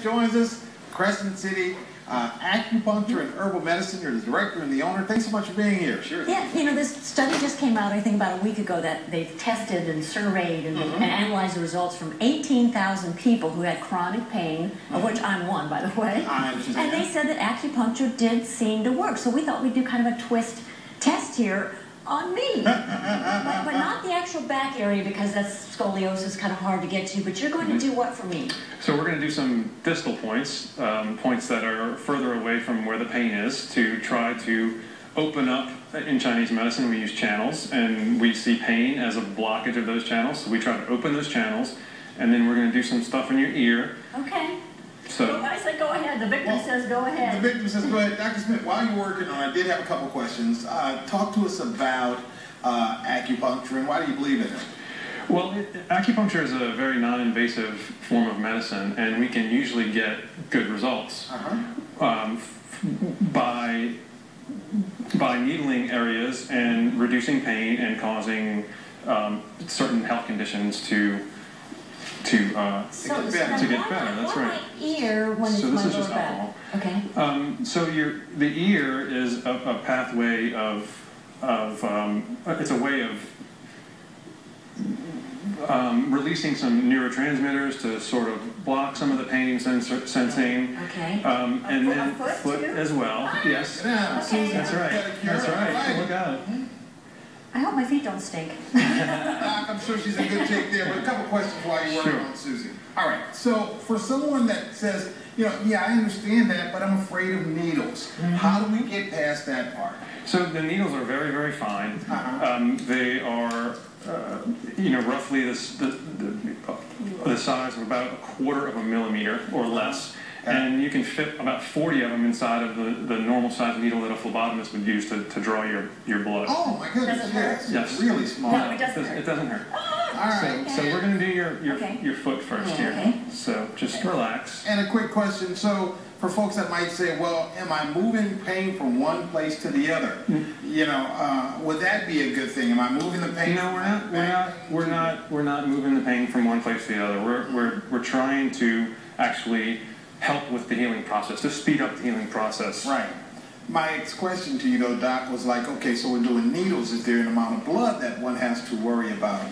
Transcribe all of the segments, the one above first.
Joins us, Crescent City Acupuncture and Herbal Medicine. You're the director and the owner. Thanks so much for being here. Sure. Yeah, you know, this study just came out, I think, about a week ago that they've tested and surveyed and analyzed the results from 18,000 people who had chronic pain, of which I'm one, by the way. I understand. And they said that acupuncture did seem to work. So we thought we'd do kind of a twist test here on me. but not the actual back area, because that's scoliosis, kind of hard to get to. But you're going to do what for me? So we're going to do some distal points, points that are further away from where the pain is, to try to open up. In Chinese medicine, we use channels, and we see pain as a blockage of those channels. So we try to open those channels, and then we're going to do some stuff in your ear. Okay. So I said go ahead. The victim says go ahead. The victim says go ahead. Dr. Smith, while you're working on it, I did have a couple questions. Talk to us about acupuncture, and why do you believe in it? Well, acupuncture is a very non-invasive form of medicine, and we can usually get good results by needling areas and reducing pain and causing certain health conditions to get better. That's right. My ear when so this my is just lower alcohol. back. Okay. So the ear is a pathway of it's a way of releasing some neurotransmitters to sort of block some of the pain sensing. Okay. And then foot too? as well. Yes. Okay. That's right. That's right. Look at it. I hope my feet don't stink. I'm sure she's in good shape there, but a couple questions while you're working on Susie. All right, so for someone that says, you know, yeah, I understand that, but I'm afraid of needles. How do we get past that part? So the needles are very, very fine. They are, you know, roughly the size of about 1/4 of a millimeter or less. And you can fit about 40 of them inside of the normal size needle that a phlebotomist would use to draw your blood. Oh my goodness, Doesn't hurt? yes. Really small. No, it doesn't hurt. It doesn't hurt. All right. So we're going to do your foot first here. Okay. So just relax. And a quick question. So for folks that might say, well, am I moving pain from one place to the other? You know, would that be a good thing? Am I moving the pain? No, we're not moving the pain from one place to the other. We're trying to actually help with the healing process, to speed up the healing process. Right. My next question to you, though, Doc, was like, okay, so we're doing needles. Is there an amount of blood that one has to worry about?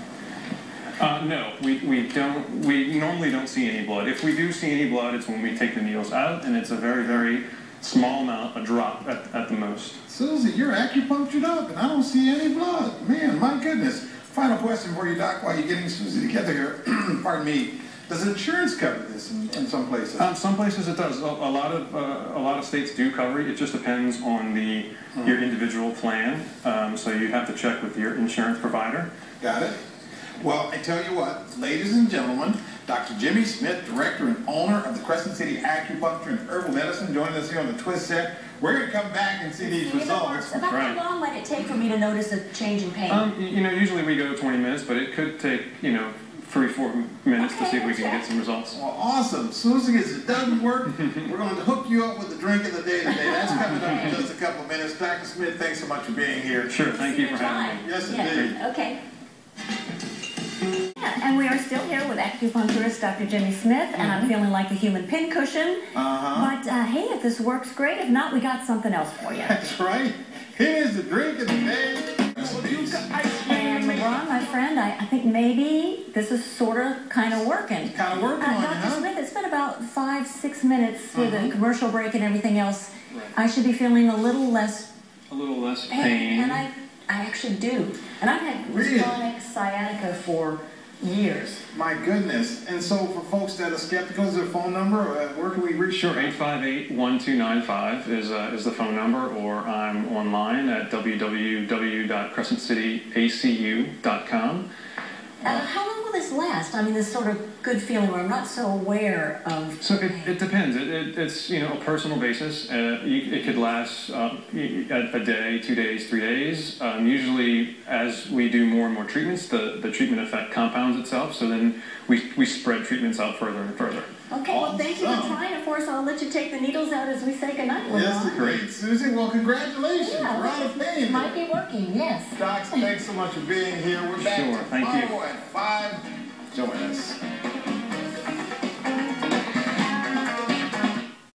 No, we don't. We normally don't see any blood. If we do see any blood, it's when we take the needles out, and it's a very, very small amount, a drop at the most. Susie, you're acupunctured up, and I don't see any blood. Man, my goodness. Final question for you, Doc, while you're getting Susie together here. Pardon me. Does insurance cover this in some places? Some places it does. A lot of states do cover it. It just depends on your individual plan. So you have to check with your insurance provider. Got it. Well, I tell you what, ladies and gentlemen, Dr. Jimi Smith, director and owner of the Crescent City Acupuncture and Herbal Medicine, joining us here on the Twist Set. We're going to come back and see these results. About how long might it take for me to notice a change in pain? You know, usually we go 20 minutes, but it could take, you know, 3-4 minutes to see if we can get some results. Well, awesome. Susie, as it doesn't work, we're going to hook you up with the drink of the day today. That's coming up in just a couple of minutes. Dr. Smith, thanks so much for being here. Sure, thank you for having me. Yes, indeed. Okay. And we are still here with acupuncturist Dr. Jimi Smith, and I'm feeling like a human pincushion. But hey, if this works, great. If not, we got something else for you. That's right. Here's the drink of the day. And LeBron, my friend, I think maybe this is sort of kind of working. Kind of working on you, Dr. huh? Smith, it's been about 5-6 minutes with a commercial break and everything else. I should be feeling a little less pain. And I actually do. And I've had chronic sciatica for years. My goodness. And so for folks that are skeptical, is there a phone number? Where can we reach? Sure, 858-1295 is the phone number, or I'm online at www.crescentcityacu.com. How long will this last? I mean, this sort of good feeling where I'm not so aware of... So it depends. It's, you know, a personal basis. It could last a day, 2 days, 3 days. Usually, as we do more and more treatments, the treatment effect compounds itself, so then we spread treatments out further and further. Okay, well, thank you for trying it for us. I'll let you take the needles out as we say goodnight. Yes, great. Susie, well, congratulations. Yeah, we're out of pain. It might be working, yes. Docs, thanks so much for being here. We're back Sure, thank you. tomorrow at 5. Join us.